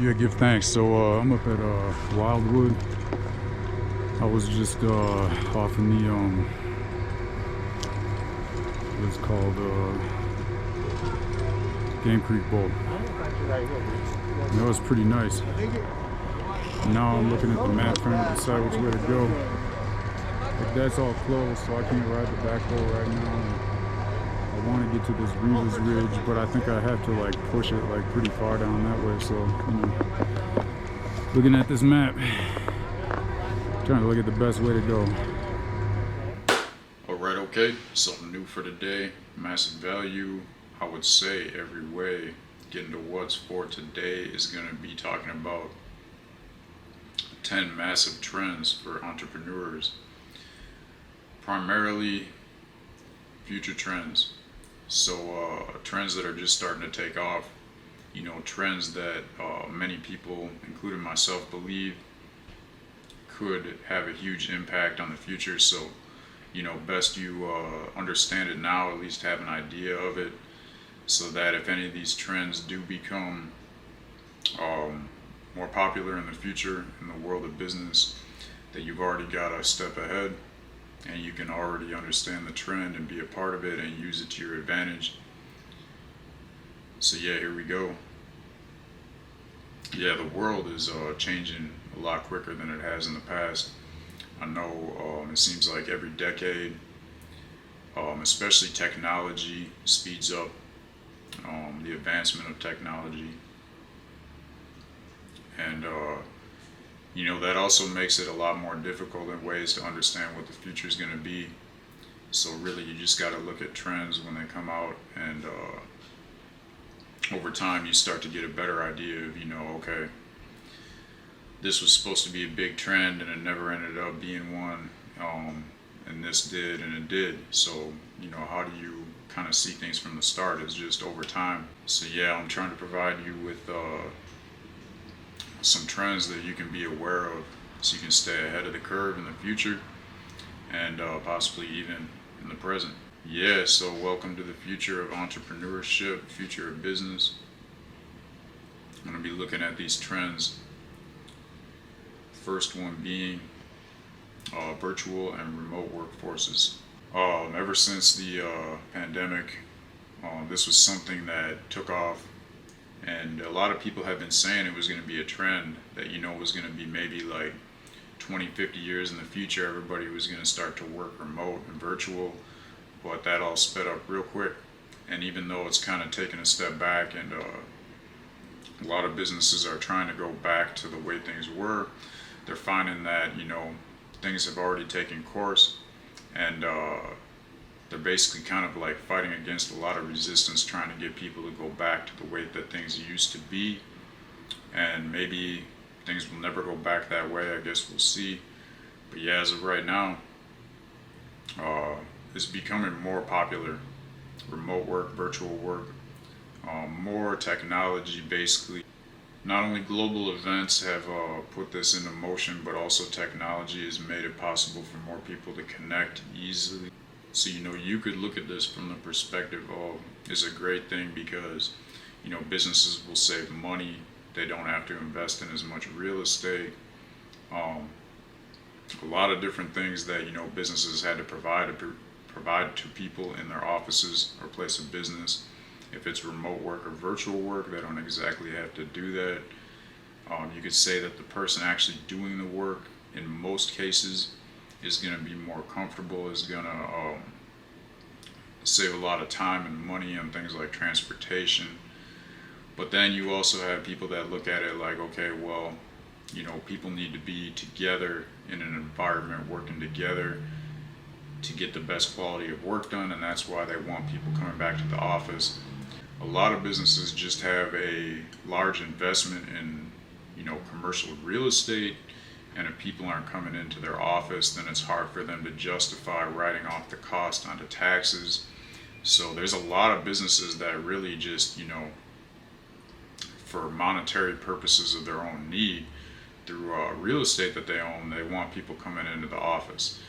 Yeah, give thanks. So I'm up at Wildwood. I was just off in the what's called Game Creek Bowl. That was pretty nice. Now I'm looking at the map trying to decide which way to go. But that's all closed, so I can't ride the back road right now. I want to get to this Reeves Ridge, but I think I have to like push it like pretty far down that way. So, looking at this map, trying to look at the best way to go. Alright, okay, something new for today. Massive value, I would say every way. Getting to what's for today is going to be talking about 10 massive trends for entrepreneurs. Primarily future trends. So trends that are just starting to take off. Trends that many people, including myself, believe could have a huge impact on the future. So, best you understand it now, at least have an idea of it, so that if any of these trends do become more popular in the future in the world of business, that you've already got a step ahead and you can already understand the trend and be a part of it and use it to your advantage. So yeah, here we go. Yeah, the world is changing a lot quicker than it has in the past. I know it seems like every decade, especially technology speeds up, the advancement of technology. And that also makes it a lot more difficult in ways to understand what the future is going to be. So really, you just got to look at trends when they come out, and over time, you start to get a better idea of, okay, this was supposed to be a big trend, and it never ended up being one, and this did, and it did. So, how do you kind of see things from the start? Is just over time. So yeah, I'm trying to provide you with some trends that you can be aware of, so you can stay ahead of the curve in the future, and possibly even in the present. Yeah, so welcome to the future of entrepreneurship, future of business. I'm going to be looking at these trends. First one being virtual and remote workforces. Ever since the pandemic, this was something that took off. And a lot of people have been saying it was going to be a trend that, was going to be maybe like 20, 50 years in the future, everybody was going to start to work remote and virtual, but that all sped up real quick. And even though it's kind of taken a step back, and a lot of businesses are trying to go back to the way things were, they're finding that, things have already taken course, and they're basically kind of like fighting against a lot of resistance, trying to get people to go back to the way that things used to be. And maybe things will never go back that way, I guess we'll see. But yeah, as of right now, it's becoming more popular. Remote work, virtual work, more technology basically. Not only global events have put this into motion, but also technology has made it possible for more people to connect easily. So, you could look at this from the perspective of, it's a great thing because, businesses will save money. They don't have to invest in as much real estate. A lot of different things that, businesses had to provide to people in their offices or place of business. If it's remote work or virtual work, they don't exactly have to do that. You could say that the person actually doing the work, in most cases, is going to be more comfortable, is going to save a lot of time and money on things like transportation. But then you also have people that look at it like, okay, well, people need to be together in an environment, working together to get the best quality of work done, and that's why they want people coming back to the office. A lot of businesses just have a large investment in, commercial real estate, and if people aren't coming into their office, then it's hard for them to justify writing off the cost onto taxes. So there's a lot of businesses that really just, for monetary purposes of their own need, through real estate that they own, they want people coming into the office.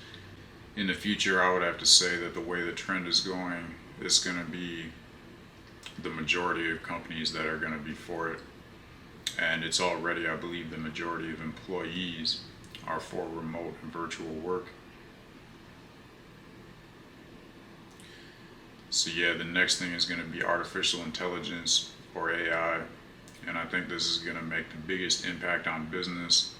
In the future, I would have to say that the way the trend is going, it's going to be the majority of companies that are going to be for it. and it's already, I believe, the majority of employees are for remote and virtual work. So yeah, the next thing is going to be artificial intelligence, or AI, and I think this is going to make the biggest impact on business.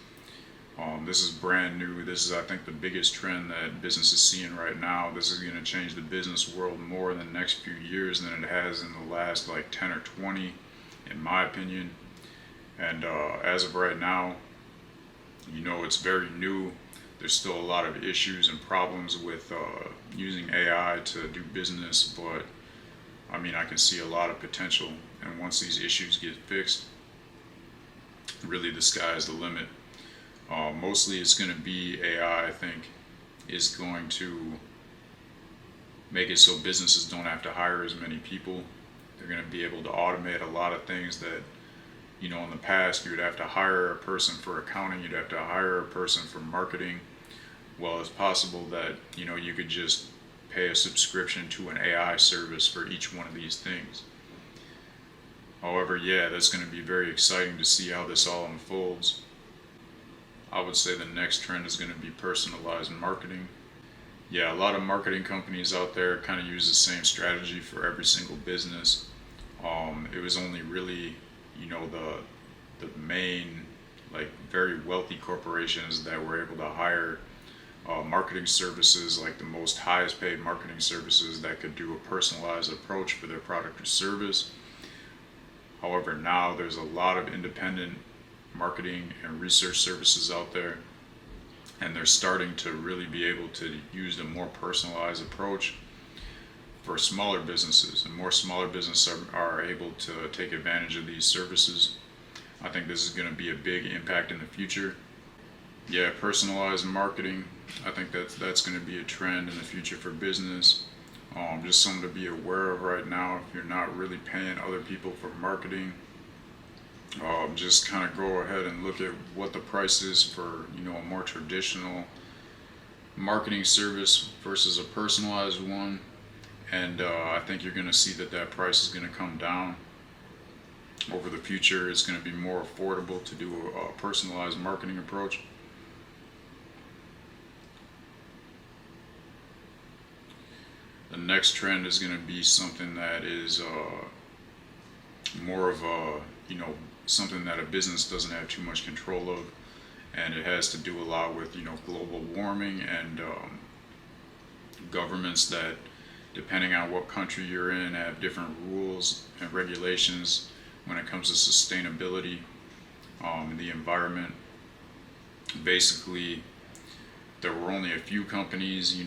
This is brand new. This is, I think, the biggest trend that business is seeing right now. This is going to change the business world more in the next few years than it has in the last like 10 or 20, in my opinion. And as of right now, it's very new. There's still a lot of issues and problems with using AI to do business, but I mean, I can see a lot of potential. And once these issues get fixed, really the sky is the limit. Mostly it's going to be AI, I think, is going to make it so businesses don't have to hire as many people. They're going to be able to automate a lot of things that, in the past you would have to hire a person for accounting, you'd have to hire a person for marketing. Well, it's possible that, you could just pay a subscription to an AI service for each one of these things. However, yeah, that's going to be very exciting to see how this all unfolds. I would say the next trend is going to be personalized marketing. Yeah, a lot of marketing companies out there kind of use the same strategy for every single business. It was only really, the main, like, very wealthy corporations that were able to hire marketing services, like the most highest paid marketing services that could do a personalized approach for their product or service. However, now there's a lot of independent marketing and research services out there, and they're starting to really be able to use a more personalized approach for smaller businesses, and more smaller businesses are able to take advantage of these services. I think this is going to be a big impact in the future. Yeah, personalized marketing, I think that's going to be a trend in the future for business. Just something to be aware of right now. If you're not really paying other people for marketing, just kind of go ahead and look at what the price is for, a more traditional marketing service versus a personalized one. And I think you're going to see that price is going to come down over the future. It's going to be more affordable to do a personalized marketing approach. The next trend is going to be something that is more of a, something that a business doesn't have too much control of, and it has to do a lot with, global warming and governments that, depending on what country you're in, have different rules and regulations when it comes to sustainability, the environment. Basically, there were only a few companies, you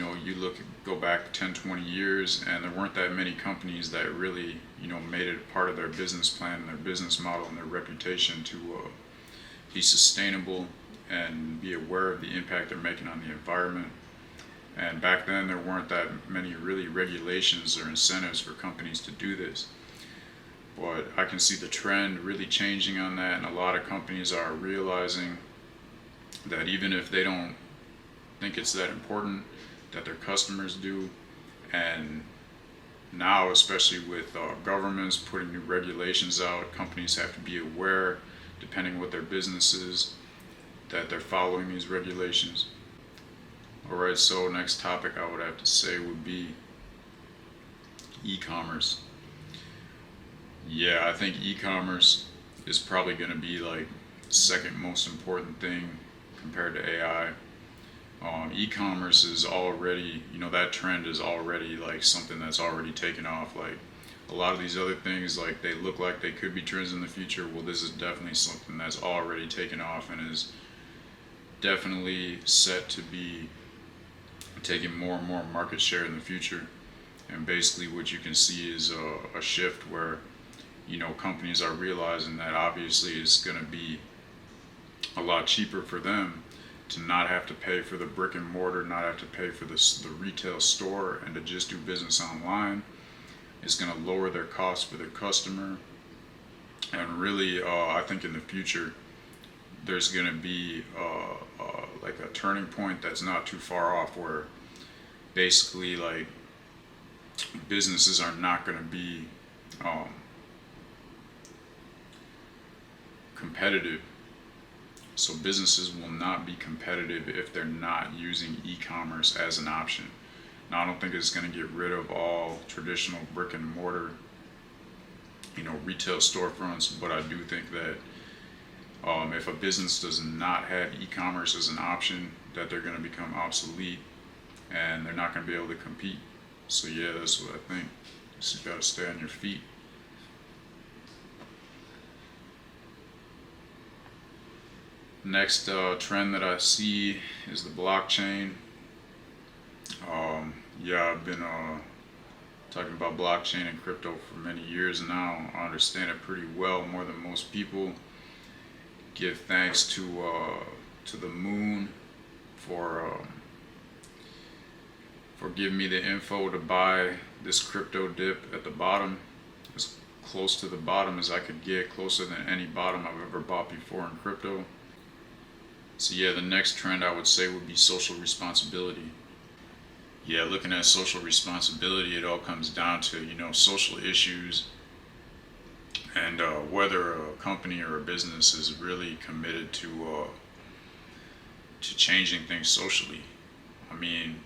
go back 10, 20 years, and there weren't that many companies that really, made it part of their business plan and their business model and their reputation to be sustainable and be aware of the impact they're making on the environment. And back then, there weren't that many really regulations or incentives for companies to do this. But I can see the trend really changing on that, and a lot of companies are realizing that even if they don't think it's that important, that their customers do. And now, especially with governments putting new regulations out, companies have to be aware, depending what their business is, that they're following these regulations. Alright, so next topic I would have to say would be e-commerce. Yeah, I think e-commerce is probably going to be like the second most important thing compared to AI. E-commerce is already, that trend is already like something that's already taken off. Like a lot of these other things, like they look like they could be trends in the future. Well, this is definitely something that's already taken off and is definitely set to be taking more and more market share in the future. And basically what you can see is a shift where, companies are realizing that obviously it's going to be a lot cheaper for them to not have to pay for the brick and mortar, not have to pay for the retail store, and to just do business online. It's going to lower their costs for their customer. And really, I think in the future, there's going to be like a turning point that's not too far off, where basically like businesses are not going to be competitive. So businesses will not be competitive if they're not using e-commerce as an option. Now, I don't think it's going to get rid of all traditional brick and mortar, retail storefronts, but I do think that if a business does not have e-commerce as an option, that they're going to become obsolete and they're not going to be able to compete. So yeah, that's what I think. You just got to stay on your feet. Next trend that I see is the blockchain. I've been talking about blockchain and crypto for many years now. I understand it pretty well, more than most people. Give thanks to the moon for giving me the info to buy this crypto dip at the bottom, as close to the bottom as I could get, closer than any bottom I've ever bought before in crypto. So yeah, the next trend I would say would be social responsibility. Yeah, looking at social responsibility, it all comes down to, social issues and whether a company or a business is really committed to changing things socially. I mean,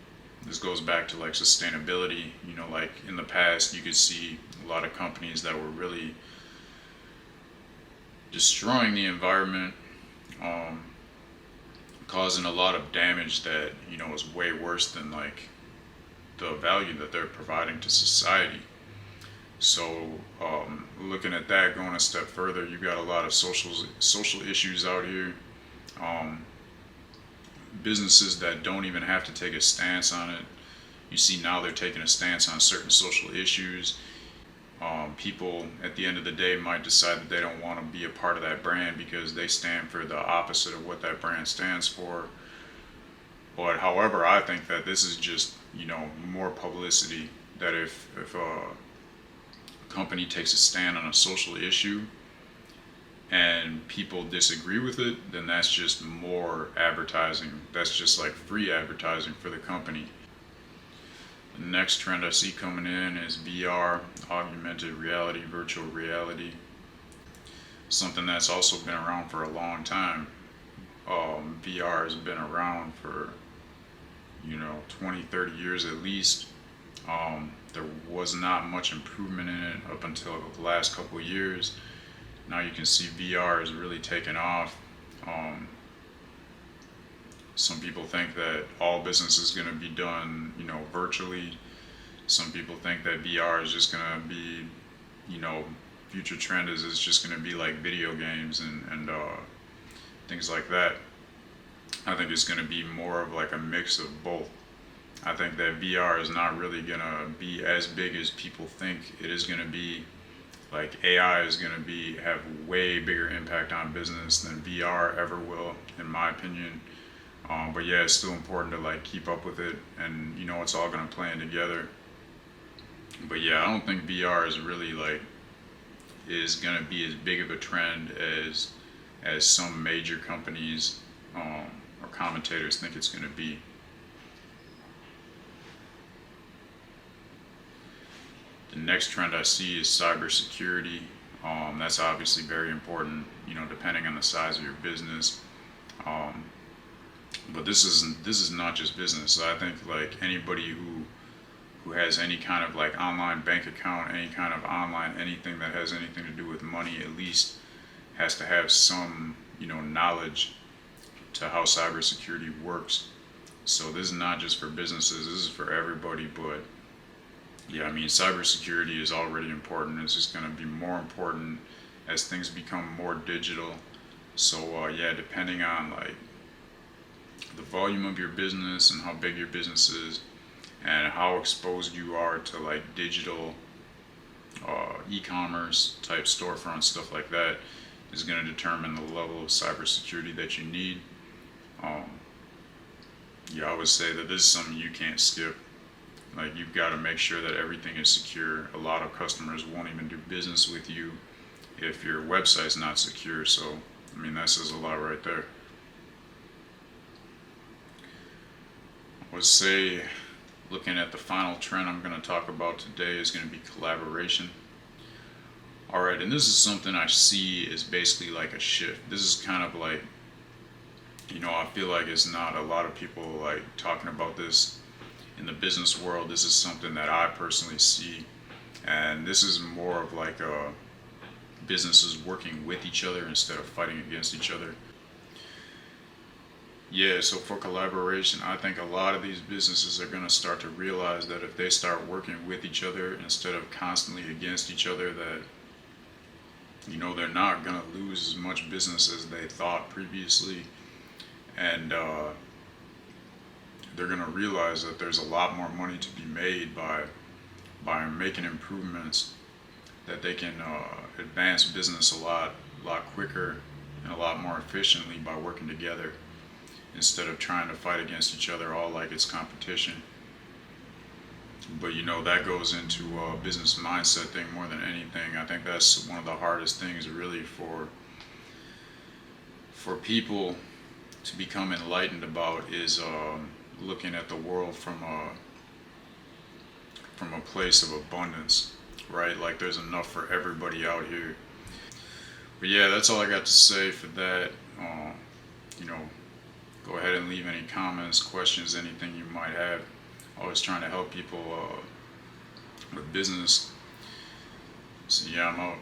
this goes back to like sustainability. Like in the past, you could see a lot of companies that were really destroying the environment, causing a lot of damage that is way worse than like the value that they're providing to society. So looking at that, going a step further, you've got a lot of social issues out here. Businesses that don't even have to take a stance on it. You see now they're taking a stance on certain social issues. People at the end of the day might decide that they don't want to be a part of that brand because they stand for the opposite of what that brand stands for. But however, I think that this is just, more publicity, that if a company takes a stand on a social issue and people disagree with it, then that's just more advertising. That's just like free advertising for the company. The next trend I see coming in is VR, augmented reality, virtual reality. Something that's also been around for a long time. VR has been around for 20, 30 years at least. There was not much improvement in it up until the last couple of years. Now you can see VR is really taken off. Some people think that all business is going to be done, virtually. Some people think that VR is just going to be, future trend is it's just going to be like video games and things like that. I think it's going to be more of like a mix of both. I think that VR is not really going to be as big as people think it is going to be. Like AI is going to have way bigger impact on business than VR ever will, in my opinion. But yeah, it's still important to like keep up with it, and it's all going to play in together. But yeah, I don't think VR is really is going to be as big of a trend as some major companies or commentators think it's going to be. The next trend I see is cybersecurity. That's obviously very important, depending on the size of your business. But this is not just business. I think like anybody who has any kind of like online bank account, any kind of online anything that has anything to do with money, at least has to have some knowledge to how cybersecurity works. So this is not just for businesses. This is for everybody. But yeah, I mean, cybersecurity is already important. It's just going to be more important as things become more digital. So yeah, depending on like the volume of your business and how big your business is and how exposed you are to like digital e-commerce type storefront stuff like that is going to determine the level of cybersecurity that you need. I would say that this is something you can't skip. Like, you've got to make sure that everything is secure. A lot of customers won't even do business with you if your website's not secure. So, I mean, that says a lot right there. I would say, looking at the final trend I'm going to talk about today is going to be collaboration. All right, and this is something I see is basically like a shift. This is kind of like, I feel like it's not a lot of people like talking about this in the business world. This is something that I personally see, and this is more of like businesses working with each other instead of fighting against each other. Yeah, so for collaboration, I think a lot of these businesses are going to start to realize that if they start working with each other instead of constantly against each other, that they're not going to lose as much business as they thought previously, and they're going to realize that there's a lot more money to be made by making improvements, that they can advance business a lot quicker and a lot more efficiently by working together instead of trying to fight against each other all like it's competition. But that goes into a business mindset thing more than anything. I think that's one of the hardest things really for people to become enlightened about is looking at the world from a place of abundance, right? Like there's enough for everybody out here. But yeah, that's all I got to say for that. You know, Go ahead and leave any comments, questions, anything you might have. Always trying to help people with business. So yeah, I'm out.